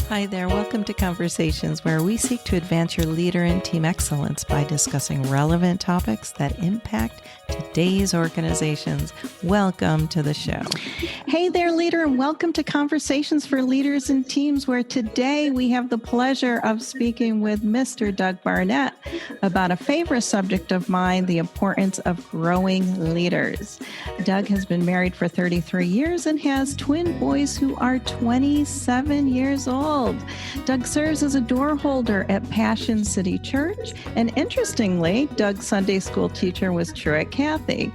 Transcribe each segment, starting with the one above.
Hi there. Welcome to Conversations, where we seek to advance your leader and team excellence by discussing relevant topics that impact today's organizations. Welcome to the show. Hey there, leader, and welcome to Conversations for Leaders and Teams, where today we have the pleasure of speaking with Mr. Doug Barnett about a favorite subject of mine, the importance of growing leaders. Doug has been married for 33 years and has twin boys who are 27 years old. Doug serves as a door holder at Passion City Church, and interestingly, Doug's Sunday school teacher was Truett Cathy.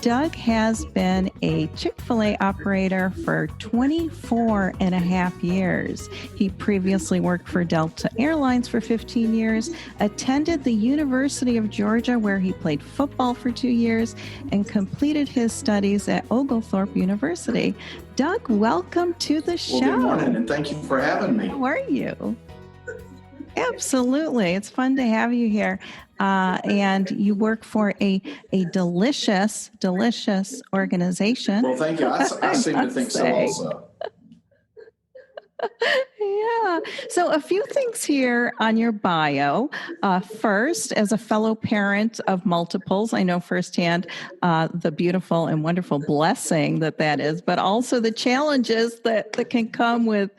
Doug has been a Chick-fil-A operator for 24 and a half years. He previously worked for Delta Airlines for 15 years, attended the University of Georgia, where he played football for 2 years, and completed his studies at Oglethorpe University. Doug, welcome to the show. Well, good morning, and thank you for having me. How are you? Absolutely. It's fun to have you here. And you work for a delicious organization. Well, thank you. I seem to think so also. Yeah. So a few things here on your bio. First, as a fellow parent of multiples, I know firsthand the beautiful and wonderful blessing that is, but also the challenges that can come with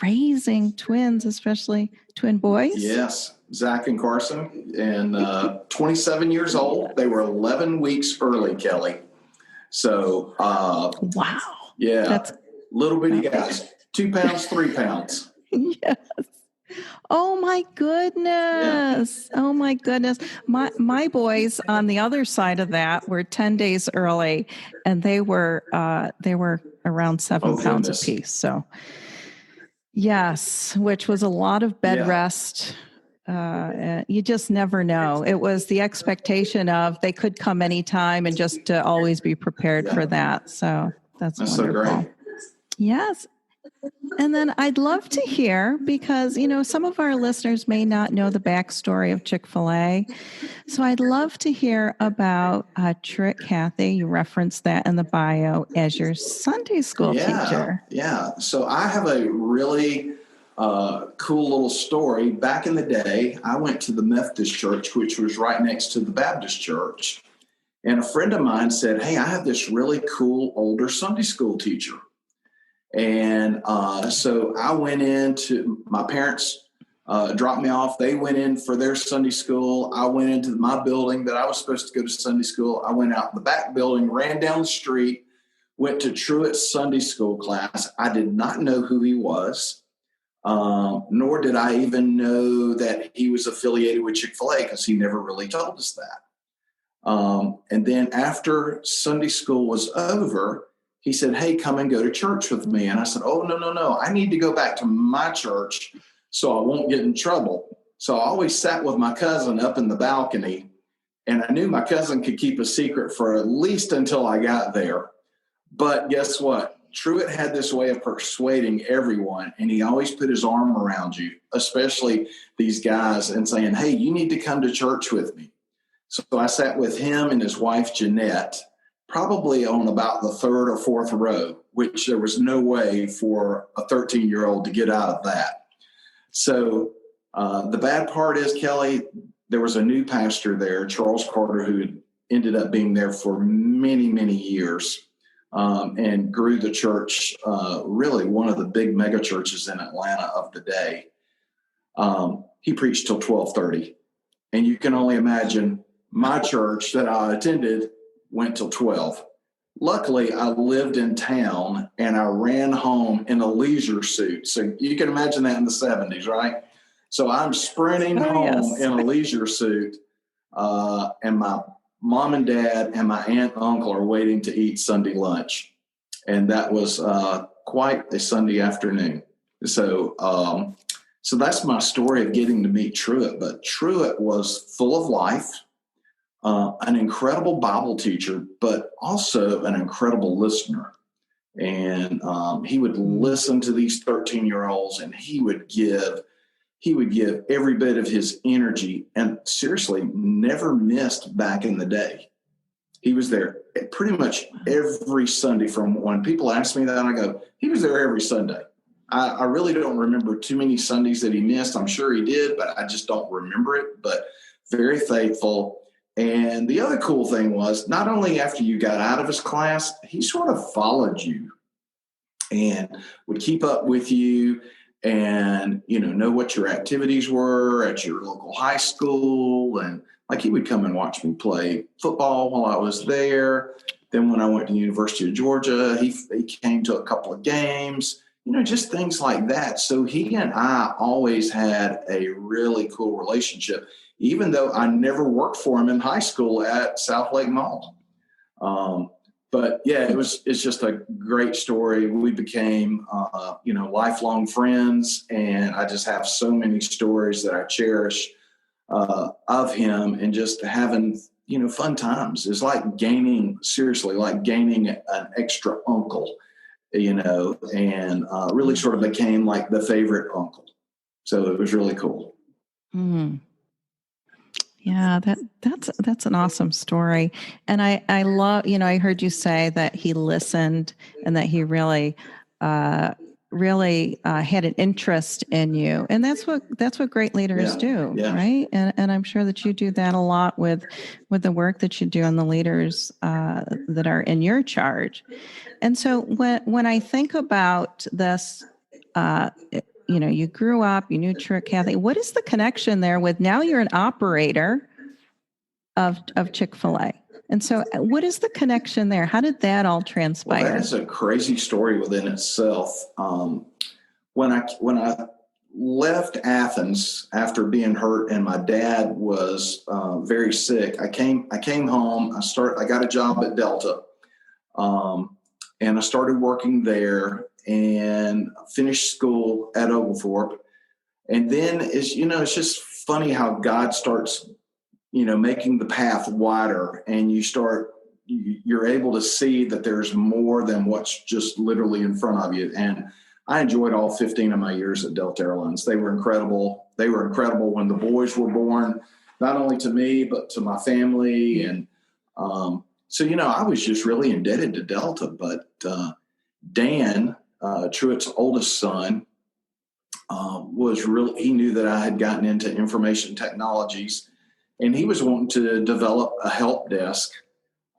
raising twins, especially twin boys. Yes. Zach and Carson, and 27 years old. They were 11 weeks early, Kelly. So, wow. Yeah. That's little bitty guys. 2 pounds, 3 pounds. Yes. Oh my goodness. Yeah. Oh my goodness. My boys on the other side of that were 10 days early, and they were around 7 pounds apiece. So yes, which was a lot of bed rest. You just never know. It was the expectation of they could come anytime, and just to always be prepared for that. So that's wonderful. So great. Yes. And then I'd love to hear, because, some of our listeners may not know the backstory of Chick-fil-A. So I'd love to hear about Truett Cathy. You referenced that in the bio as your Sunday school teacher. Yeah. So I have a really cool little story. Back in the day, I went to the Methodist church, which was right next to the Baptist church. And a friend of mine said, "Hey, I have this really cool older Sunday school teacher." And so I went in to my parents, dropped me off. They went in for their Sunday school. I went into my building that I was supposed to go to Sunday school. I went out in the back building, ran down the street, went to Truett's Sunday school class. I did not know who he was, nor did I even know that he was affiliated with Chick-fil-A, because he never really told us that. And then after Sunday school was over, he said, "Hey, come and go to church with me." And I said, "Oh, no. I need to go back to my church so I won't get in trouble." So I always sat with my cousin up in the balcony, and I knew my cousin could keep a secret for at least until I got there. But guess what? Truett had this way of persuading everyone, and he always put his arm around you, especially these guys, and saying, "Hey, you need to come to church with me." So I sat with him and his wife, Jeanette, probably on about the third or fourth row, which there was no way for a 13-year-old to get out of that. So the bad part is, Kelly, there was a new pastor there, Charles Carter, who had ended up being there for many, many years, and grew the church, really one of the big mega churches in Atlanta of the day. He preached till 12:30. And you can only imagine my church that I attended went till 12. Luckily, I lived in town, and I ran home in a leisure suit. So you can imagine that in the 70s, right? So I'm sprinting home in a leisure suit, and my mom and dad and my aunt and uncle are waiting to eat Sunday lunch. And that was quite a Sunday afternoon. So that's my story of getting to meet Truett. But Truett was full of life. An incredible Bible teacher, but also an incredible listener. And he would listen to these 13-year-olds, and he would give every bit of his energy, and seriously never missed back in the day. He was there pretty much every Sunday. From when people ask me that, I go, he was there every Sunday. I really don't remember too many Sundays that he missed. I'm sure he did, but I just don't remember it. But very faithful. And the other cool thing was, not only after you got out of his class, he sort of followed you and would keep up with you and, know what your activities were at your local high school. And like he would come and watch me play football while I was there. Then when I went to the University of Georgia, he came to a couple of games, just things like that. So he and I always had a really cool relationship, even though I never worked for him in high school at South Lake Mall. But yeah, it's just a great story. We became, lifelong friends, and I just have so many stories that I cherish of him, and just having, fun times. It's like gaining an extra uncle, and really sort of became like the favorite uncle. So it was really cool. Mm. Yeah, that's an awesome story. And I love, I heard you say that he listened and that he really had an interest in you. And that's what great leaders do, right? And I'm sure that you do that a lot with the work that you do on the leaders that are in your charge. And so when I think about this, you grew up, you knew Truett, Kathy. What is the connection there with now you're an operator of Chick-fil-A? And so what is the connection there? How did that all transpire? Well, that is a crazy story within itself. When I left Athens after being hurt and my dad was very sick, I came home. I got a job at Delta, and I started working there and finished school at Oglethorpe. And then it's just funny how God starts, making the path wider, and you're able to see that there's more than what's just literally in front of you. And I enjoyed all 15 of my years at Delta Airlines. They were incredible. They were incredible when the boys were born, not only to me, but to my family. And so, I was just really indebted to Delta. But Dan, Truett's oldest son, he knew that I had gotten into information technologies, and he was wanting to develop a help desk,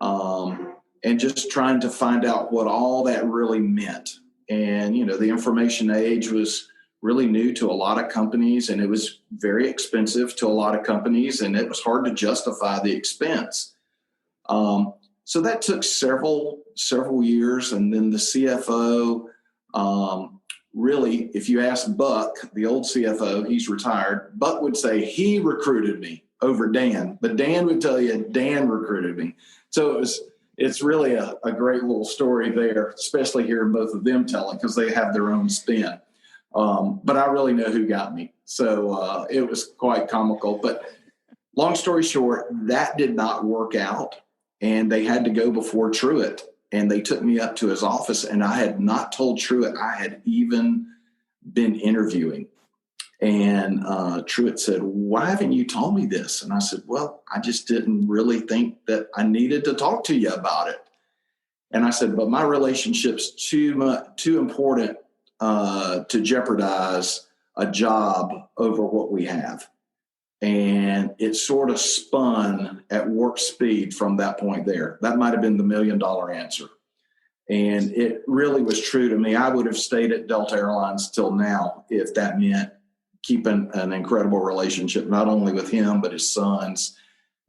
and just trying to find out what all that really meant. And, the information age was really new to a lot of companies, and it was very expensive to a lot of companies, and it was hard to justify the expense. So that took several years. And then the CFO, really, if you ask Buck, the old CFO, he's retired, Buck would say he recruited me over Dan, but Dan would tell you Dan recruited me. So it's really a great little story there, especially hearing both of them tell it, because they have their own spin. But I really know who got me. So it was quite comical. But long story short, that did not work out, and they had to go before Truett. And they took me up to his office, and I had not told Truett I had even been interviewing. And Truett said, "Why haven't you told me this?" And I said, "Well, I just didn't really think that I needed to talk to you about it." And I said, "But my relationship's too important to jeopardize a job over what we have." And it sort of spun at warp speed from that point there. That might have been the $1 million answer. And it really was true to me. I would have stayed at Delta Airlines till now if that meant keeping an incredible relationship, not only with him, but his sons.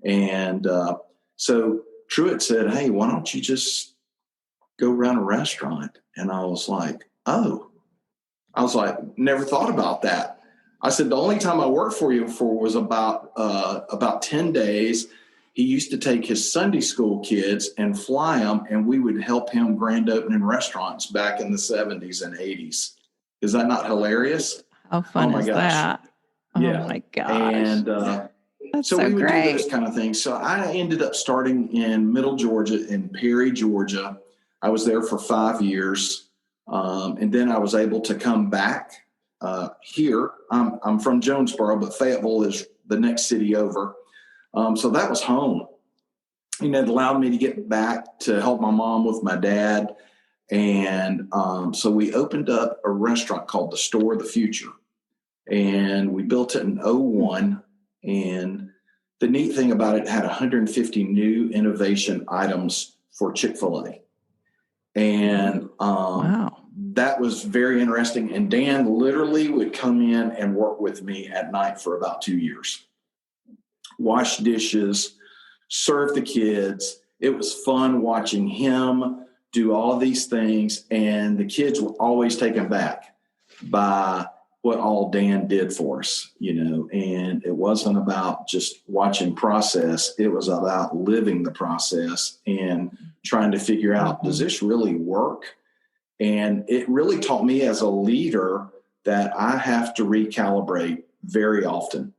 And so Truett said, "Hey, why don't you just go run a restaurant?" And I was like, never thought about that. I said, "The only time I worked for you was about 10 days. He used to take his Sunday school kids and fly them, and we would help him grand opening restaurants back in the 70s and 80s. Is that not hilarious? How fun is that? Yeah. Oh, my gosh. And so we would great. do those kind of things. So I ended up starting in Middle Georgia, in Perry, Georgia. I was there for 5 years, and then I was able to come back here. I'm from Jonesboro, but Fayetteville is the next city over. So that was home. It allowed me to get back to help my mom with my dad. And so we opened up a restaurant called the Store of the Future. And we built it in '01. And the neat thing about it had 150 new innovation items for Chick-fil-A. And Wow. that was very interesting. And Dan literally would come in and work with me at night for about 2 years. Wash dishes, serve the kids. It was fun watching him do all these things. And the kids were always taken back by what all Dan did for us, and it wasn't about just watching process. It was about living the process and trying to figure out, does this really work? And it really taught me as a leader that I have to recalibrate very often.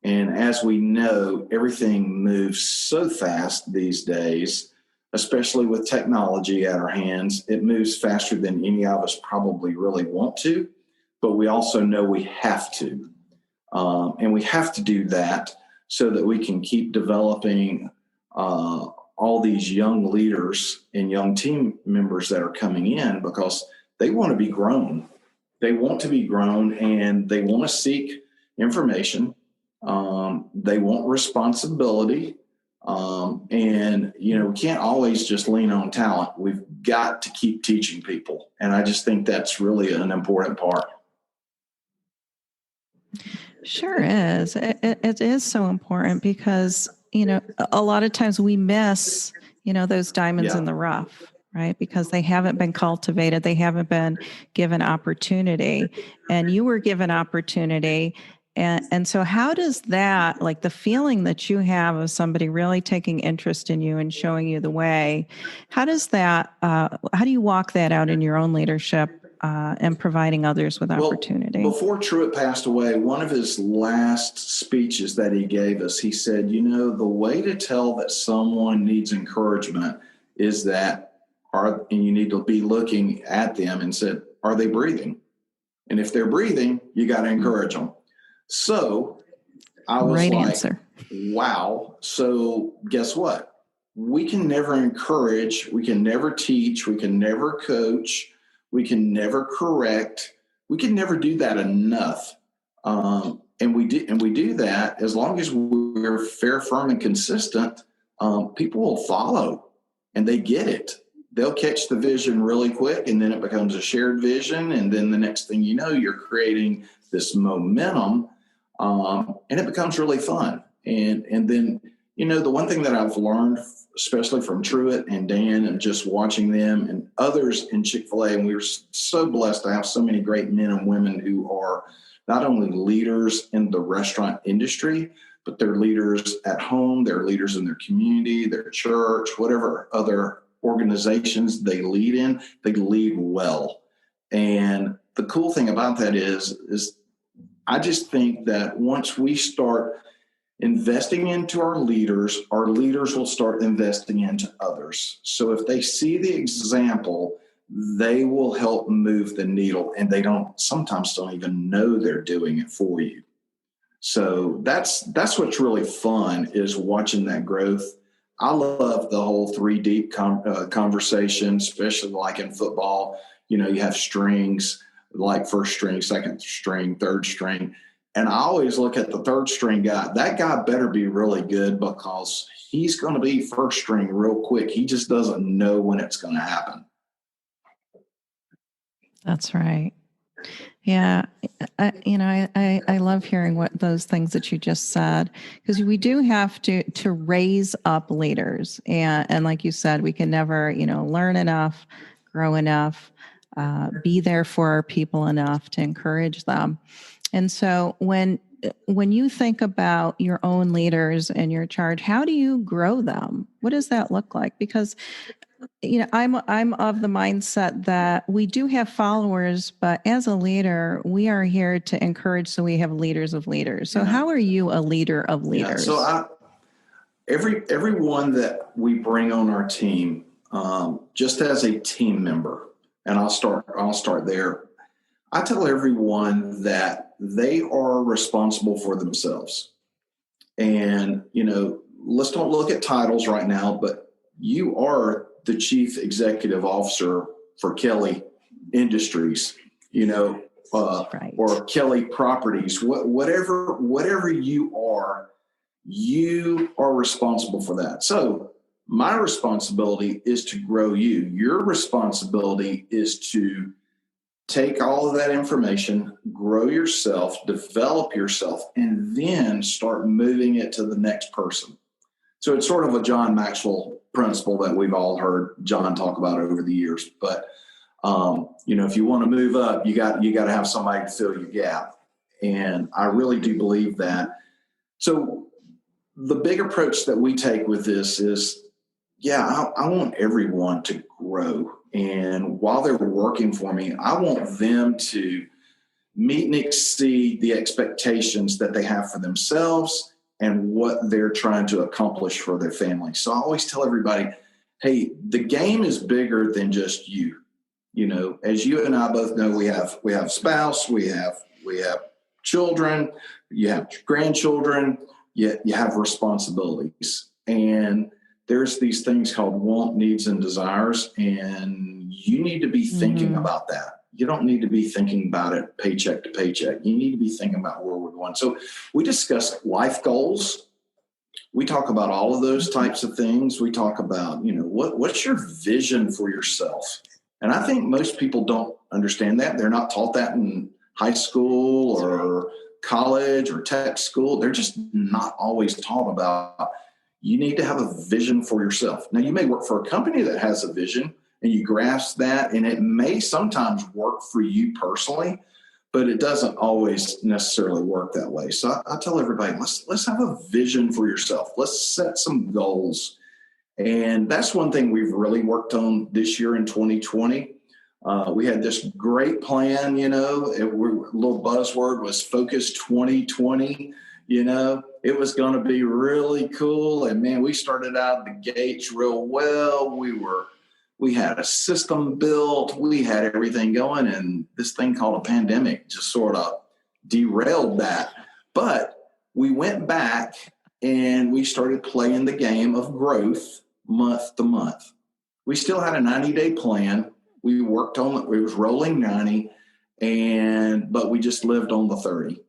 And as we know, everything moves so fast these days, especially with technology at our hands. It moves faster than any of us probably really want to, but we also know we have to. And we have to do that so that we can keep developing all these young leaders and young team members that are coming in, because they want to be grown. They want to be grown, and they want to seek information. They want responsibility. And, we can't always just lean on talent. We've got to keep teaching people. And I just think that's really an important part. Sure is. It is so important because, a lot of times we miss, those diamonds in the rough, right? Because they haven't been cultivated. They haven't been given opportunity, and you were given opportunity. And so how does that, like the feeling that you have of somebody really taking interest in you and showing you the way, how do you walk that out in your own leadership and providing others with opportunity? Well, before Truett passed away, one of his last speeches that he gave us, he said, the way to tell that someone needs encouragement is and you need to be looking at them and said, are they breathing? And if they're breathing, you got to encourage them. So I was right like, answer. Wow. So guess what? We can never encourage, we can never teach, we can never coach, we can never correct, we can never do that enough. And we do that as long as we're fair, firm, and consistent. People will follow, and they get it. They'll catch the vision really quick, and then it becomes a shared vision. And then the next thing you know, you're creating this momentum, and it becomes really fun. And then, the one thing that I've learned, especially from Truett and Dan and just watching them and others in Chick-fil-A, and we were so blessed to have so many great men and women who are not only leaders in the restaurant industry, but they're leaders at home, they're leaders in their community, their church, whatever other organizations they lead in, they lead well. And the cool thing about that is I just think that once we start investing into our leaders will start investing into others. So if they see the example, they will help move the needle, and they sometimes don't even know they're doing it for you. So that's what's really fun, is watching that growth. I love the whole 3 deep conversation, especially like in football. You have strings, like first string, second string, third string. And I always look at the third string guy. That guy better be really good, because he's going to be first string real quick. He just doesn't know when it's going to happen. That's right. Yeah. I love hearing what those things that you just said, because we do have to raise up leaders. And like you said, we can never, learn enough, grow enough, be there for our people enough to encourage them. And so when you think about your own leaders and your charge, how do you grow them? What does that look like? Because I'm of the mindset that we do have followers, but as a leader, we are here to encourage, so we have leaders of leaders. So how are you a leader of leaders? So everyone that we bring on our team, just as a team member, and I'll start there. I tell everyone that they are responsible for themselves. And, let's don't look at titles right now, but you are the chief executive officer for Kelly Industries, Right. or Kelly Properties, whatever you are responsible for that. So my responsibility is to grow you. Your responsibility is to take all of that information, grow yourself, develop yourself, and then start moving it to the next person. So it's sort of a John Maxwell principle that we've all heard John talk about over the years. But if you want to move up, you got to have somebody to fill your gap. And I really do believe that. So the big approach that we take with this is, I want everyone to grow. And while they're working for me, I want them to meet and exceed the expectations that they have for themselves and what they're trying to accomplish for their family. So I always tell everybody, hey, the game is bigger than just you. As you and I both know, we have spouse, we have children, you have grandchildren, yet you have responsibilities. And there's these things called want, needs, and desires, and you need to be thinking about that. You don't need to be thinking about it paycheck to paycheck. You need to be thinking about where we're going. So we discuss life goals. We talk about all of those types of things. We talk about, what's your vision for yourself? And I think most people don't understand that. They're not taught that in high school or college or tech school. They're just not always taught about, you need to have a vision for yourself. Now, you may work for a company that has a vision and you grasp that, and it may sometimes work for you personally, but it doesn't always necessarily work that way. So I tell everybody, let's have a vision for yourself. Let's set some goals. And that's one thing we've really worked on this year in 2020. We had this great plan, a little buzzword was Focus 2020. It was going to be really cool. And man, we started out the gates real well. We had a system built. We had everything going. And this thing called a pandemic just sort of derailed that. But we went back and we started playing the game of growth month to month. We still had a 90-day plan. We worked on it. It was rolling 90, but we just lived on the 30.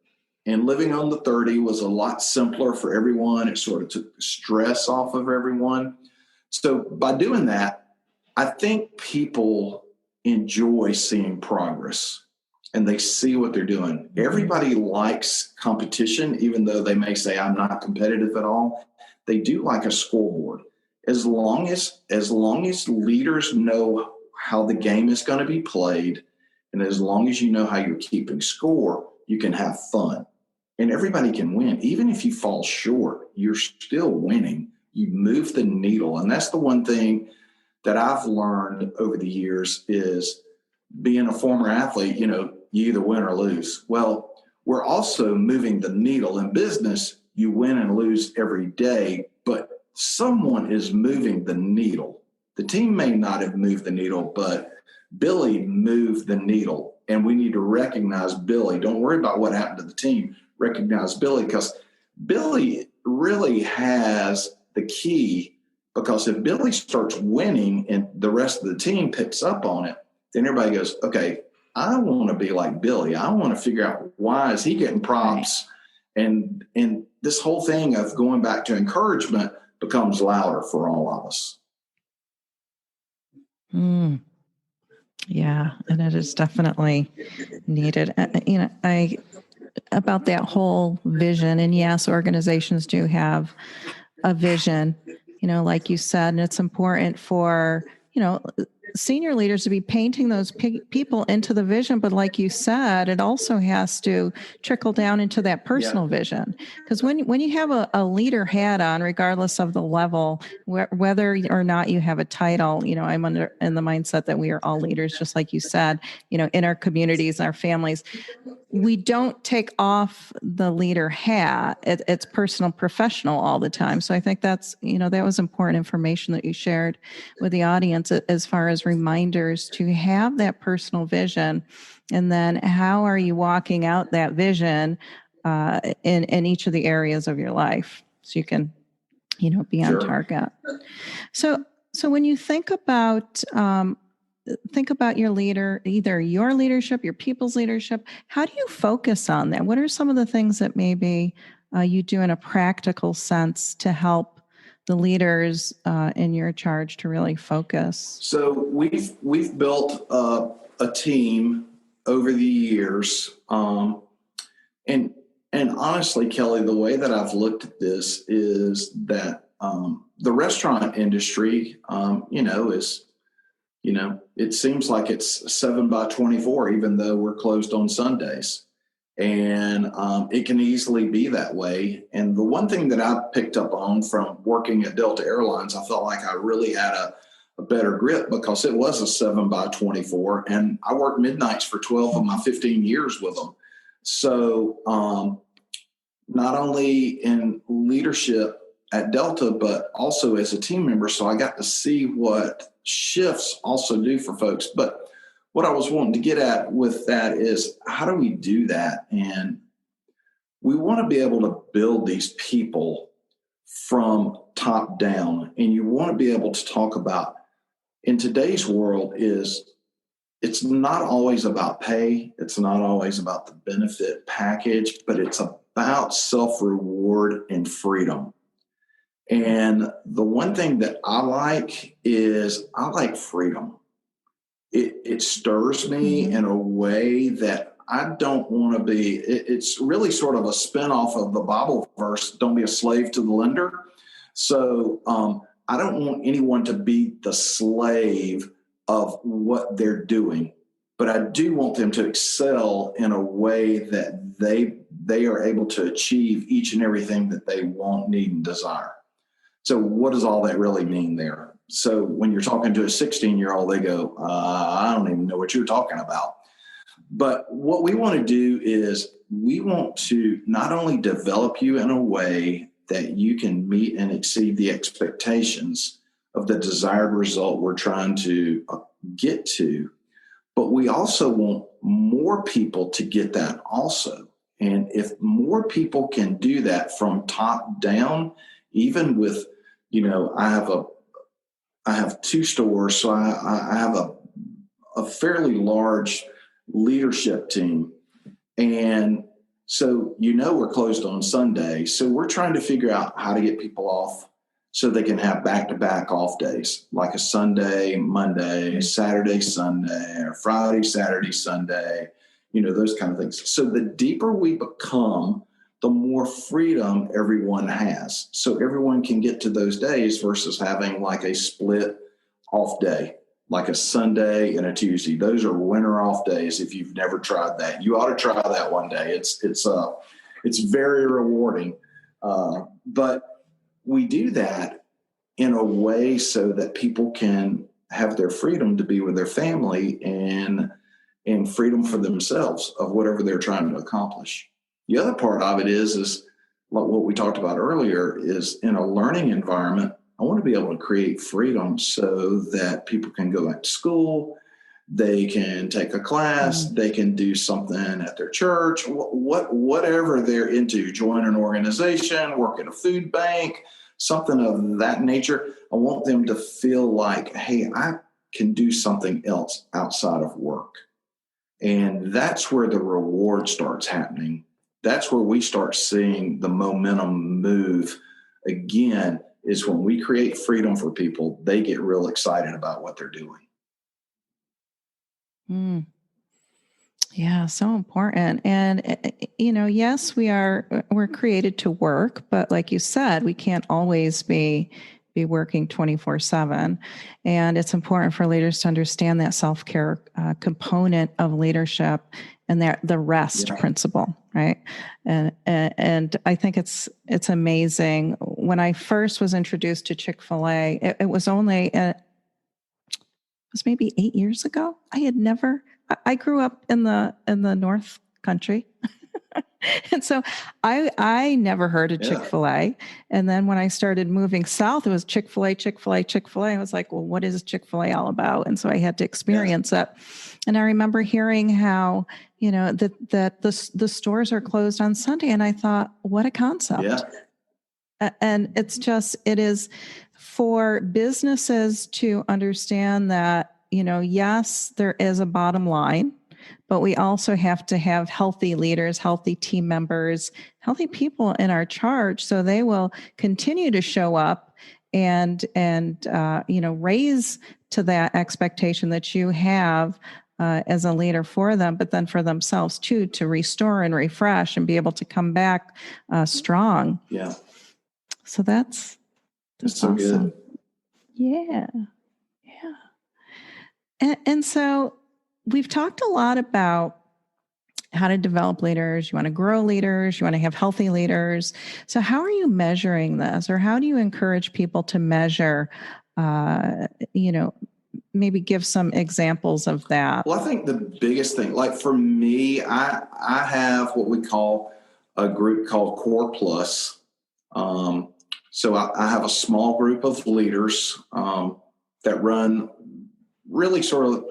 And living on the 30 was a lot simpler for everyone. It sort of took the stress off of everyone. So by doing that, I think people enjoy seeing progress and they see what they're doing. Everybody likes competition, even though they may say, I'm not competitive at all. They do like a scoreboard. As long as leaders know how the game is going to be played, and as long as you know how you're keeping score, you can have fun. And everybody can win. Even if you fall short, you're still winning. You move the needle. And that's the one thing that I've learned over the years is being a former athlete, you either win or lose. Well, we're also moving the needle. In business, you win and lose every day, but someone is moving the needle. The team may not have moved the needle, but Billy moved the needle. And we need to recognize Billy. Don't worry about what happened to the team. Recognize Billy, because Billy really has the key, because if Billy starts winning and the rest of the team picks up on it, then everybody goes, okay, I want to be like Billy. I want to figure out why is he getting props. And this whole thing of going back to encouragement becomes louder for all of us. Yeah, and it is definitely needed. About that whole vision, and yes, organizations do have a vision, like you said, and it's important for, senior leaders to be painting those people into the vision. But like you said, it also has to trickle down into that personal vision. Because when you have a leader hat on, regardless of the level, whether or not you have a title, I'm in the mindset that we are all leaders, just like you said, in our communities, our families. We don't take off the leader hat. It's personal, professional all the time. So I think that's, that was important information that you shared with the audience as far as reminders to have that personal vision. And then how are you walking out that vision in each of the areas of your life so you can, be on target. So when you think about think about your leader, either your leadership, your people's leadership. How do you focus on that? What are some of the things that maybe you do in a practical sense to help the leaders in your charge to really focus? So we've built a team over the years, and honestly, Kelly, the way that I've looked at this is that the restaurant industry, is, it seems like it's 7x24, even though we're closed on Sundays. And it can easily be that way. And the one thing that I picked up on from working at Delta Airlines, I felt like I really had a better grip because it was a 7x24. And I worked midnights for 12 of my 15 years with them. So not only in leadership at Delta, but also as a team member. So I got to see what shifts also do for folks. But what I was wanting to get at with that is, how do we do that? And we want to be able to build these people from top down. And you want to be able to talk about, in today's world, it's not always about pay. It's not always about the benefit package, but it's about self-reward and freedom. And the one thing that I like is I like freedom. It stirs me in a way that I don't want to be. It's really sort of a spinoff of the Bible verse, don't be a slave to the lender. So I don't want anyone to be the slave of what they're doing, but I do want them to excel in a way that they are able to achieve each and everything that they want, need, and desire. So what does all that really mean there? So when you're talking to a 16-year-old, they go, I don't even know what you're talking about. But what we want to do is we want to not only develop you in a way that you can meet and exceed the expectations of the desired result we're trying to get to, but we also want more people to get that also. And if more people can do that from top down, even with, I have 2 stores, so I have a fairly large leadership team. And so, we're closed on Sunday. So we're trying to figure out how to get people off so they can have back-to-back off days, like a Sunday, Monday, Saturday, Sunday, or Friday, Saturday, Sunday, those kind of things. So the deeper we become, the more freedom everyone has. So everyone can get to those days versus having like a split off day, like a Sunday and a Tuesday. Those are winter off days. If you've never tried that, you ought to try that one day. It's very rewarding. But we do that in a way so that people can have their freedom to be with their family and freedom for themselves of whatever they're trying to accomplish. The other part of it is like what we talked about earlier, is in a learning environment, I want to be able to create freedom so that people can go back to school, they can take a class, they can do something at their church, whatever they're into, join an organization, work at a food bank, something of that nature. I want them to feel like, hey, I can do something else outside of work. And that's where the reward starts happening. That's where we start seeing the momentum move again, is when we create freedom for people, they get real excited about what they're doing. Yeah, so important. And, yes, we're created to work, but like you said, we can't always be working 24/7. And it's important for leaders to understand that self-care component of leadership and the rest principle, right? And I think it's amazing. When I first was introduced to Chick-fil-A, it was only it was maybe 8 years ago. I grew up in the North Country. And so I never heard of Chick-fil-A. And then when I started moving south, it was Chick-fil-A, Chick-fil-A, Chick-fil-A. I was like, well, what is Chick-fil-A all about? And so I had to experience it. And I remember hearing how, that the stores are closed on Sunday. And I thought, what a concept. Yeah. And it is for businesses to understand that, yes, there is a bottom line, but we also have to have healthy leaders, healthy team members, healthy people in our charge, so they will continue to show up and raise to that expectation that you have as a leader for them, but then for themselves too, to restore and refresh and be able to come back strong. Yeah. So that's so awesome. Good. Yeah. And so we've talked a lot about how to develop leaders. You want to grow leaders. You want to have healthy leaders. So how are you measuring this, or how do you encourage people to measure, maybe give some examples of that? Well, I think the biggest thing, like for me, I have what we call a group called Core Plus. So I have a small group of leaders that run really sort of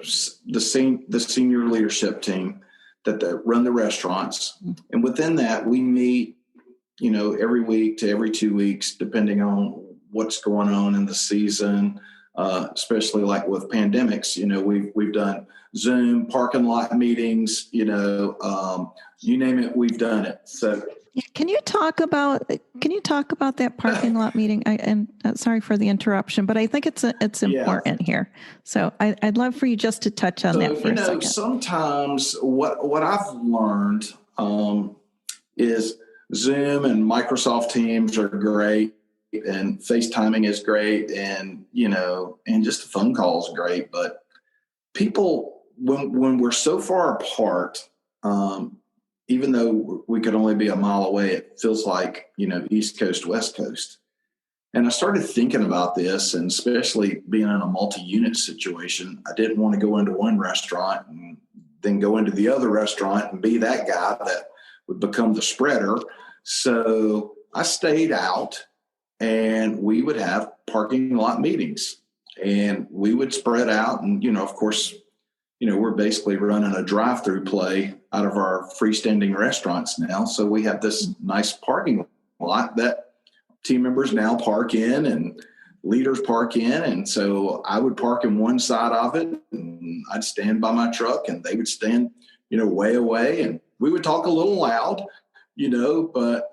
the senior leadership team that run the restaurants. And within that, we meet, every week to every 2 weeks, depending on what's going on in the season, especially like with pandemics. We've done Zoom parking lot meetings, you name it, we've done it. So Can you talk about that parking lot meeting? And sorry for the interruption, but I think it's important here. So I'd love for you just to touch on that for a second. Sometimes what I've learned is Zoom and Microsoft Teams are great, and FaceTiming is great, and and just a phone call is great. But people, when we're so far apart, even though we could only be a mile away, it feels like, East Coast, West Coast. And I started thinking about this, and especially being in a multi-unit situation, I didn't want to go into one restaurant and then go into the other restaurant and be that guy that would become the spreader. So I stayed out, and we would have parking lot meetings, and we would spread out. And, of course, we're basically running a drive-through play out of our freestanding restaurants now. So we have this nice parking lot that team members now park in and leaders park in. And so I would park in one side of it, and I'd stand by my truck, and they would stand, way away. And we would talk a little loud, but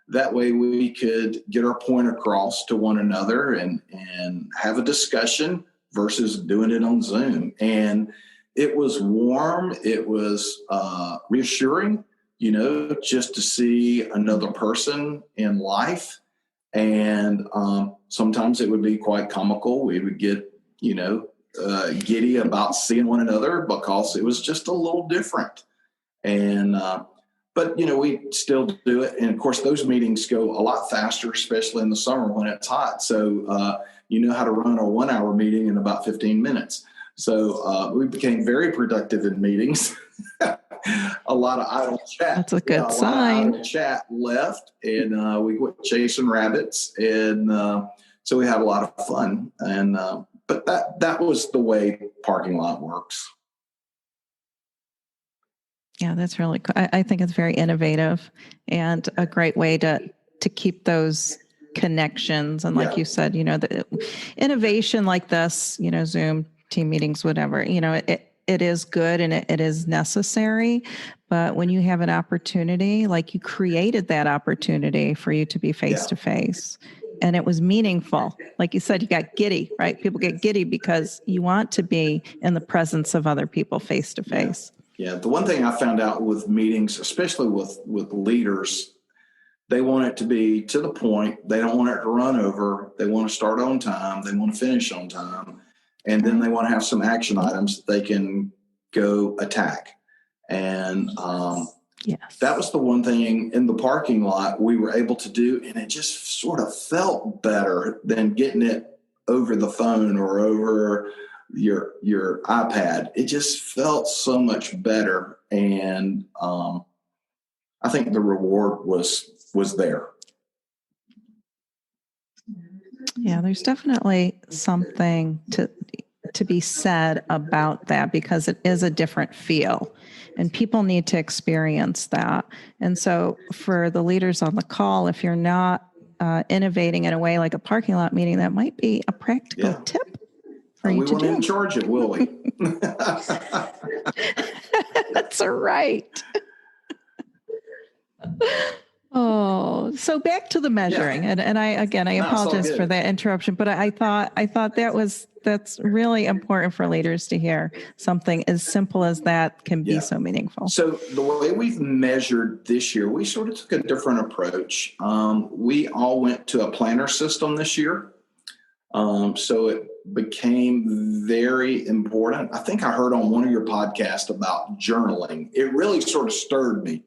that way we could get our point across to one another and have a discussion versus doing it on Zoom. And it was warm. It was reassuring, just to see another person in life. And sometimes it would be quite comical. We would get, giddy about seeing one another because it was just a little different. And but, we still do it. And, of course, those meetings go a lot faster, especially in the summer when it's hot. So you know how to run a 1-hour meeting in about 15 minutes. So we became very productive in meetings. A lot of idle chat. That's a good sign. Idle chat left, and we went chasing rabbits. And so we had a lot of fun. And but that was the way parking lot works. Yeah, that's really cool. I think it's very innovative and a great way to keep those connections. And like you said, the innovation like this, Zoom, team meetings, whatever, it is good and it is necessary. But when you have an opportunity, like you created that opportunity for you to be face to face, and it was meaningful. Like you said, you got giddy, right? People get giddy because you want to be in the presence of other people face to face. Yeah, the one thing I found out with meetings, especially with leaders, they want it to be to the point. They don't want it to run over. They want to start on time. They want to finish on time. And then they want to have some action items that they can go attack. And that was the one thing in the parking lot we were able to do. And it just sort of felt better than getting it over the phone or over your iPad. It just felt so much better. And I think the reward was there. Yeah, there's definitely something to be said about that, because it is a different feel and people need to experience that. And so for the leaders on the call, if you're not innovating in a way like a parking lot meeting, that might be a practical tip for you We to won't do. even charge it, will we? That's right. Oh, so back to the measuring, and I apologize for that interruption, but I thought that's really important for leaders to hear. Something as simple as that can be so meaningful. So the way we've measured this year, we sort of took a different approach. We all went to a planner system this year. So it became very important. I think I heard on one of your podcasts about journaling. It really sort of stirred me.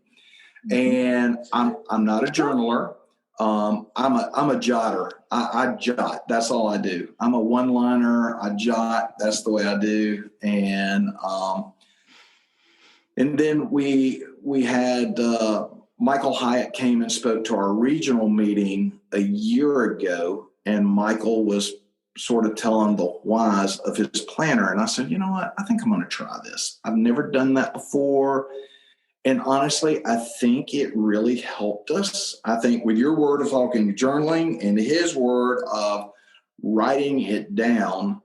And I'm not a journaler. I'm a jotter. I jot. That's all I do. I'm a one-liner. I jot. That's the way I do. And then we had Michael Hyatt came and spoke to our regional meeting a year ago, and Michael was sort of telling the whys of his planner. And I said, you know what? I think I'm going to try this. I've never done that before. And honestly, I think it really helped us. I think with your word of talking journaling and his word of writing it down,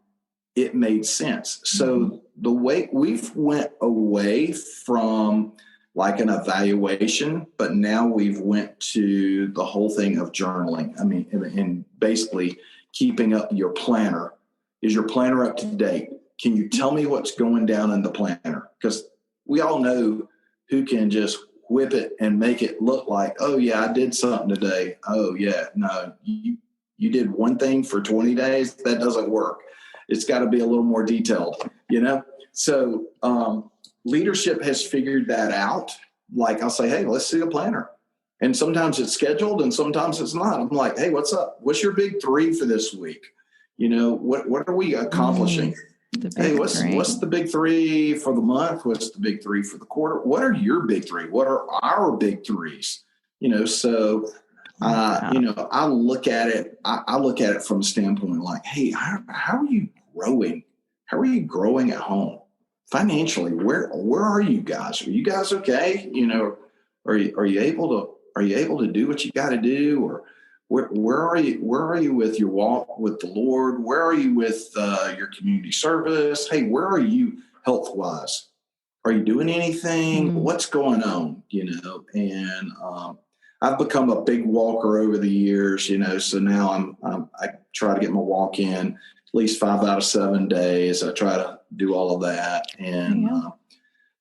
it made sense. So the way we've went away from like an evaluation, but now we've went to the whole thing of journaling. I mean, and basically keeping up your planner. Is your planner up to date? Can you tell me what's going down in the planner? Because we all know who can just whip it and make it look like, oh, yeah, I did something today. Oh, yeah, no, you did one thing for 20 days. That doesn't work. It's got to be a little more detailed, you know? So leadership has figured that out. Like I'll say, hey, let's see a planner. And sometimes it's scheduled and sometimes it's not. I'm like, hey, what's up? What's your big three for this week? You know, what are we accomplishing? Hey, what's the big three for the month? What's the big three for the quarter? What are your big three? What are our big threes? You know, so you know, I look at it. I look at it from a standpoint like, hey, how are you growing? How are you growing at home financially? Where are you guys? Are you guys okay? You know, are you able to do what you got to do, or where are you with your walk with the Lord? Where are you with your community service? Hey, where are you health wise? Are you doing anything? What's going on? You know, and I've become a big walker over the years. You know, so now I try to get my walk in at least 5 out of 7 days. I try to do all of that, and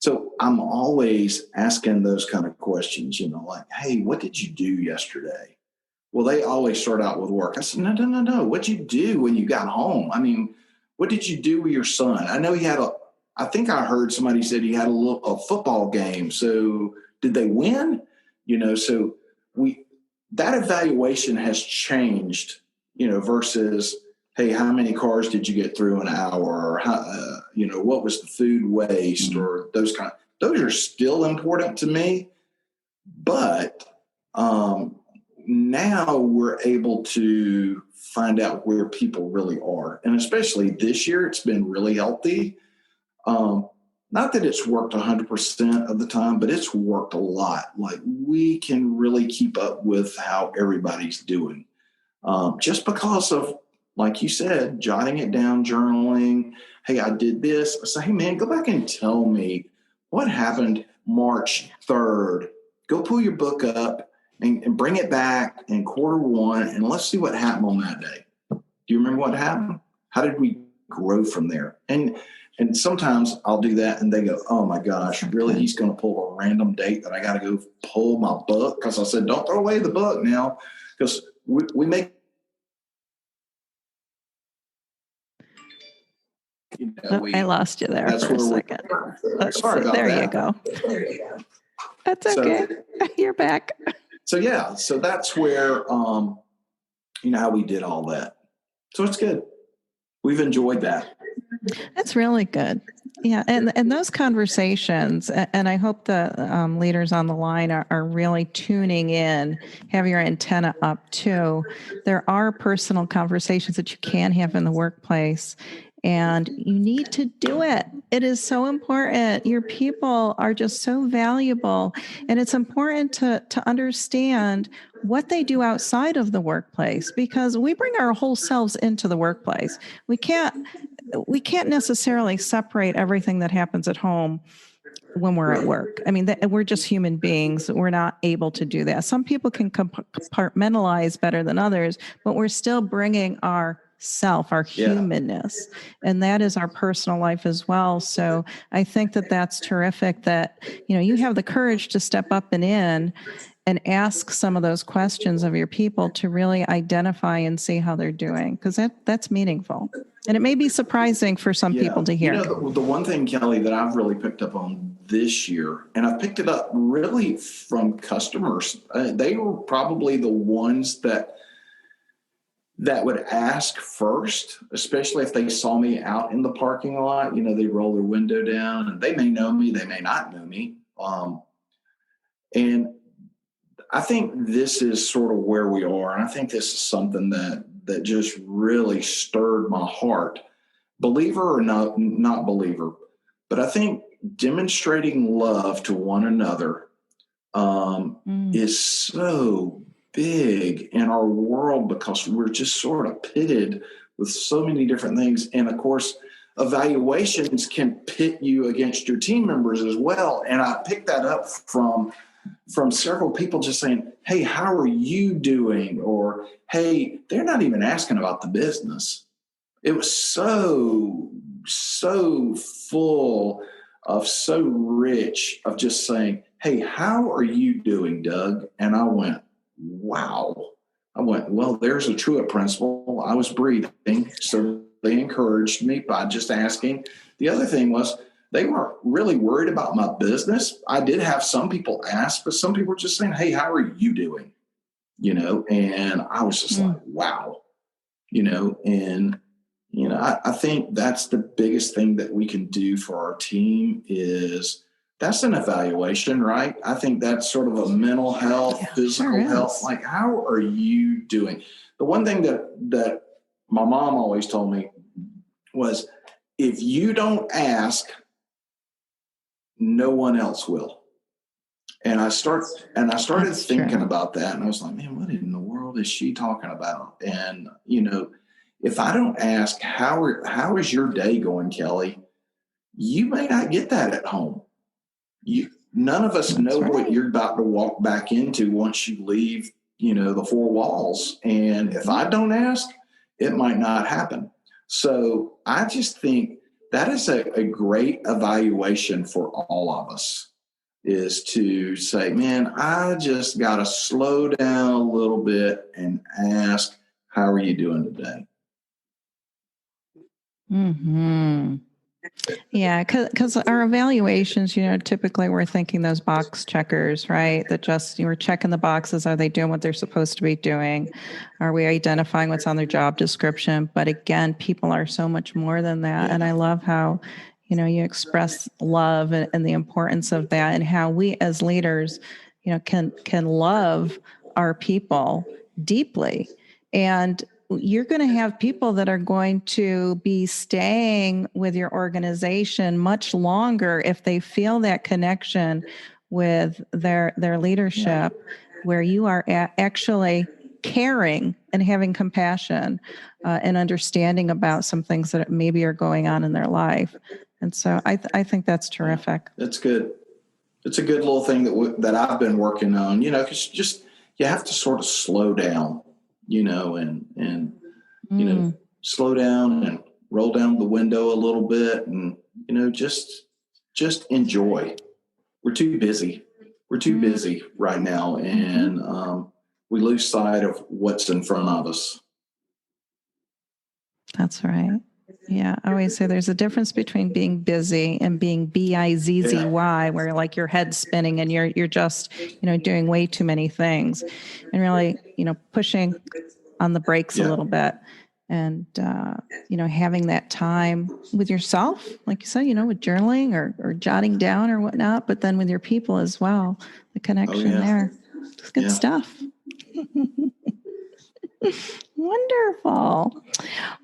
so I'm always asking those kind of questions. You know, like, hey, what did you do yesterday? Well, they always start out with work. I said, no. What'd you do when you got home? I mean, what did you do with your son? I know I think I heard somebody said he had a football game. So did they win? You know, so that evaluation has changed, you know, versus, hey, how many cars did you get through an hour? Or how, you know, what was the food waste or those are still important to me. But, now we're able to find out where people really are. And especially this year, it's been really healthy. Not that it's worked 100% of the time, but it's worked a lot. Like we can really keep up with how everybody's doing. Just because of, like you said, jotting it down, journaling. Hey, I did this. I say, hey, man, go back and tell me what happened March 3rd. Go pull your book up. And bring it back in Q1, and let's see what happened on that day. Do you remember what happened? How did we grow from there? And sometimes I'll do that, and they go, oh, my gosh, really? He's going to pull a random date that I got to go pull my book? Because I said, don't throw away the book now, because we make you know, I lost you there for a second. Sorry about there that. There you go. That's okay. You're back. So that's where, you know, how we did all that. So it's good. We've enjoyed that. That's really good. Yeah. And those conversations, and I hope the leaders on the line are really tuning in, have your antenna up too. There are personal conversations that you can have in the workplace. And you need to do it. It is so important. Your people are just so valuable. And it's important to understand what they do outside of the workplace, because we bring our whole selves into the workplace. We can't we can't necessarily separate everything that happens at home when we're at work. I mean, we're just human beings. We're not able to do that. Some people can compartmentalize better than others, but we're still bringing our self, our humanness, and that is our personal life as well. So I think that that's terrific that, you have the courage to step up and in and ask some of those questions of your people to really identify and see how they're doing, because that's meaningful. And it may be surprising for some people to hear. The one thing, Kelly, that I've really picked up on this year, and I've picked it up really from customers, they were probably the ones that would ask first, especially if they saw me out in the parking lot. They roll their window down, and they may know me, they may not know me. And I think this is sort of where we are. And I think this is something that just really stirred my heart, believer or not believer. But I think demonstrating love to one another is so big in our world, because we're just sort of pitted with so many different things. And of course, evaluations can pit you against your team members as well. And I picked that up from several people just saying, hey, how are you doing? Or, hey, they're not even asking about the business. It was so full of, so rich of just saying, hey, how are you doing, Doug? And I went, wow. Well, there's a Truett principle. I was breathing, so they encouraged me by just asking. The other thing was, they weren't really worried about my business. I did have some people ask, but some people were just saying, hey, how are you doing? And I was just like, wow, I think that's the biggest thing that we can do for our team is that's an evaluation, right? I think that's sort of a mental health, physical health. Like, how are you doing? The one thing that my mom always told me was, if you don't ask, no one else will. And I started thinking about that, and I was like, man, what in the world is she talking about? And if I don't ask, how is your day going, Kelly? You may not get that at home. None of us know what you're about to walk back into once you leave, the four walls. And if I don't ask, it might not happen. So I just think that is a great evaluation for all of us, is to say, man, I just got to slow down a little bit and ask, how are you doing today? Mm-hmm. Yeah, because our evaluations, typically we're thinking those box checkers, right? That just we're checking the boxes. Are they doing what they're supposed to be doing? Are we identifying what's on their job description? But again, people are so much more than that. Yeah. And I love how, you express love and the importance of that, and how we as leaders, can love our people deeply. And you're going to have people that are going to be staying with your organization much longer if they feel that connection with their leadership, where you are actually caring and having compassion and understanding about some things that maybe are going on in their life. And so I think that's terrific. That's good. It's a good little thing that I've been working on, because just you have to sort of slow down, and slow down and roll down the window a little bit, and just enjoy. We're too busy. We're too busy right now, and we lose sight of what's in front of us. That's right. Yeah, I always say there's a difference between being busy and being busy, where like your head's spinning and you're just doing way too many things, and really pushing on the brakes a little bit, and having that time with yourself, like you said, with journaling or jotting down or whatnot, but then with your people as well, the connection there. It's good stuff. Wonderful.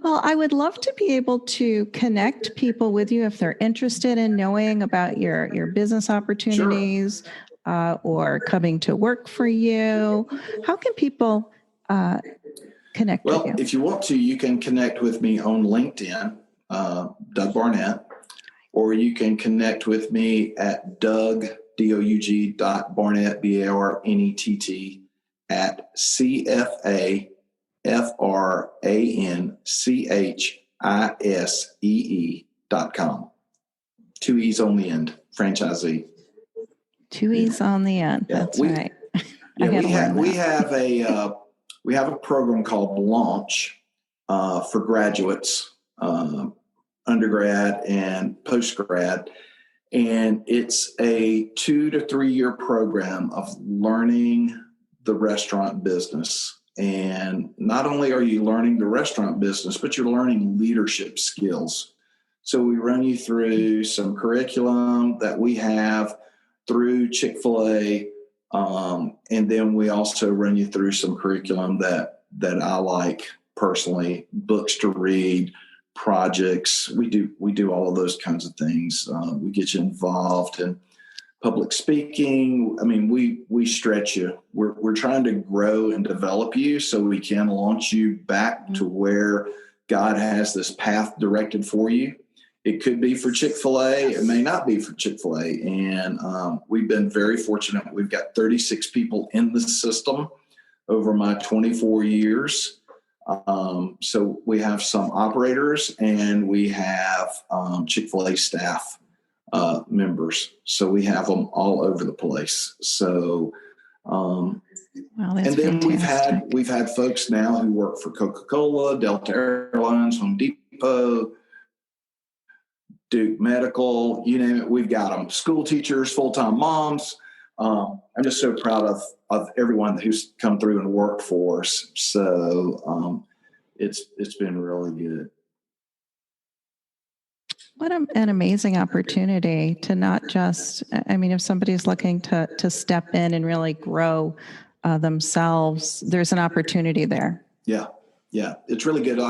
Well, I would love to be able to connect people with you if they're interested in knowing about your business opportunities, or coming to work for you. How can people connect with you? Well, if you want to, you can connect with me on LinkedIn. Doug Barnett, or you can connect with me at Doug, Doug.Barnett, Barnett, at CFAFRANCHISEE.com. 2 E's on the end, franchisee. 2 E's on the end. Yeah, That's right. Yeah, we have a program called Launch for graduates, undergrad and postgrad, and it's a 2 to 3 year program of learning the restaurant business. And not only are you learning the restaurant business, but you're learning leadership skills. So we run you through some curriculum that we have through Chick-fil-A. And then we also run you through some curriculum that I like personally, books to read, projects. We do all of those kinds of things. We get you involved in public speaking. I mean, we stretch you. We're trying to grow and develop you so we can launch you back to where God has this path directed for you. It could be for Chick-fil-A. It may not be for Chick-fil-A. And we've been very fortunate. We've got 36 people in the system over my 24 years. So we have some operators and we have Chick-fil-A staff members. So we have them all over the place. So, wow, that's and then fantastic. we've had folks now who work for Coca-Cola, Delta Airlines, Home Depot, Duke Medical, you name it, we've got them. School teachers, full-time moms. I'm just so proud of everyone who's come through and worked for us. So it's been really good. What an amazing opportunity to not just, I mean, if somebody's looking to step in and really grow themselves, there's an opportunity there. Yeah, it's really good.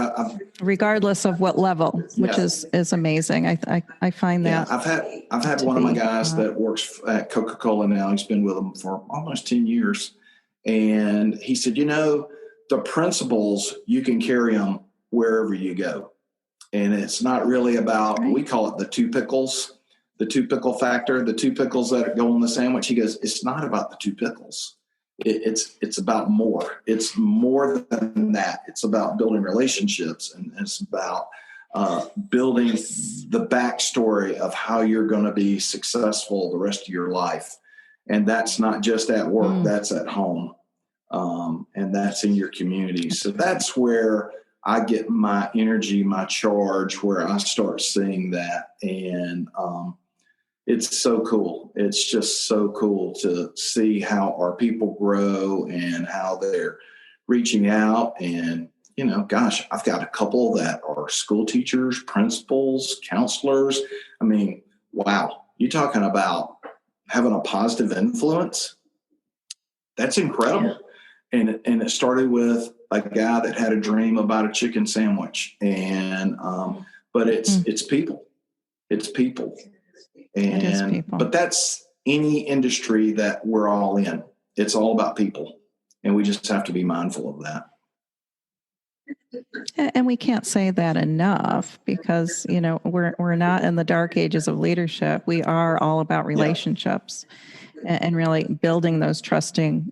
Regardless of what level, which is amazing. I find that. I've had one of my guys that works at Coca-Cola now. He's been with them for almost 10 years. And he said, the principles, you can carry them wherever you go. And it's not really about, we call it the two pickles, the two pickle factor, the two pickles that go on the sandwich. He goes, it's not about the two pickles. It's about more. It's more than that. It's about building relationships, and it's about building the backstory of how you're going to be successful the rest of your life. And that's not just at work, that's at home. And that's in your community. So that's where I get my energy, my charge, where I start seeing that. And it's so cool. It's just so cool to see how our people grow and how they're reaching out. And, gosh, I've got a couple that are school teachers, principals, counselors. I mean, wow, you're talking about having a positive influence. That's incredible. Yeah. And it started with a guy that had a dream about a chicken sandwich. And, but it's people. It's people. But that's any industry that we're all in. It's all about people, and we just have to be mindful of that. And we can't say that enough because, we're not in the dark ages of leadership. We are all about relationships and really building those trusting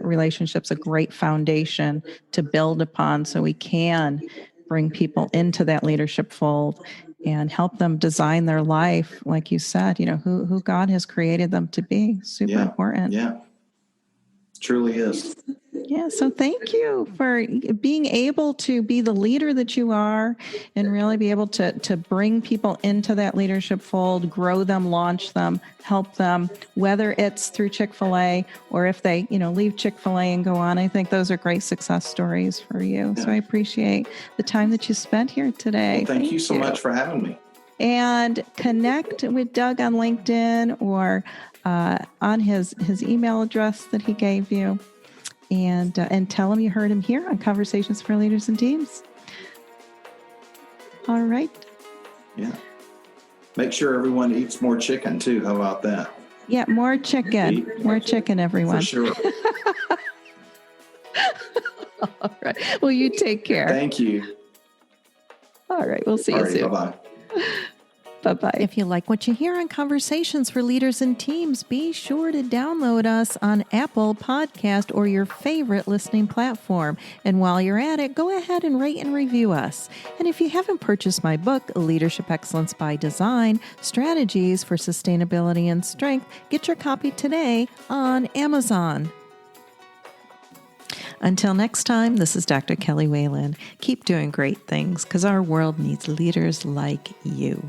relationships, a great foundation to build upon so we can bring people into that leadership fold and help them design their life, like you said, who God has created them to be. Super important. Yeah, truly is. Yeah, so thank you for being able to be the leader that you are and really be able to bring people into that leadership fold, grow them, launch them, help them, whether it's through Chick-fil-A or if they, leave Chick-fil-A and go on. I think those are great success stories for you. Yeah. So I appreciate the time that you spent here today. Well, thank you so much for having me. And connect with Doug on LinkedIn or on his email address that he gave you. And tell him you heard him here on Conversations for Leaders and Teams. All right. Yeah. Make sure everyone eats more chicken, too. How about that? Yeah, more chicken. More chicken, everyone. For sure. All right. Well, you take care. Thank you. Bye. All right. We'll see you soon. Bye-bye. Bye-bye. If you like what you hear on Conversations for Leaders and Teams, be sure to download us on Apple Podcast or your favorite listening platform. And while you're at it, go ahead and rate and review us. And if you haven't purchased my book, Leadership Excellence by Design, Strategies for Sustainability and Strength, get your copy today on Amazon. Until next time, this is Dr. Kelly Whalen. Keep doing great things because our world needs leaders like you.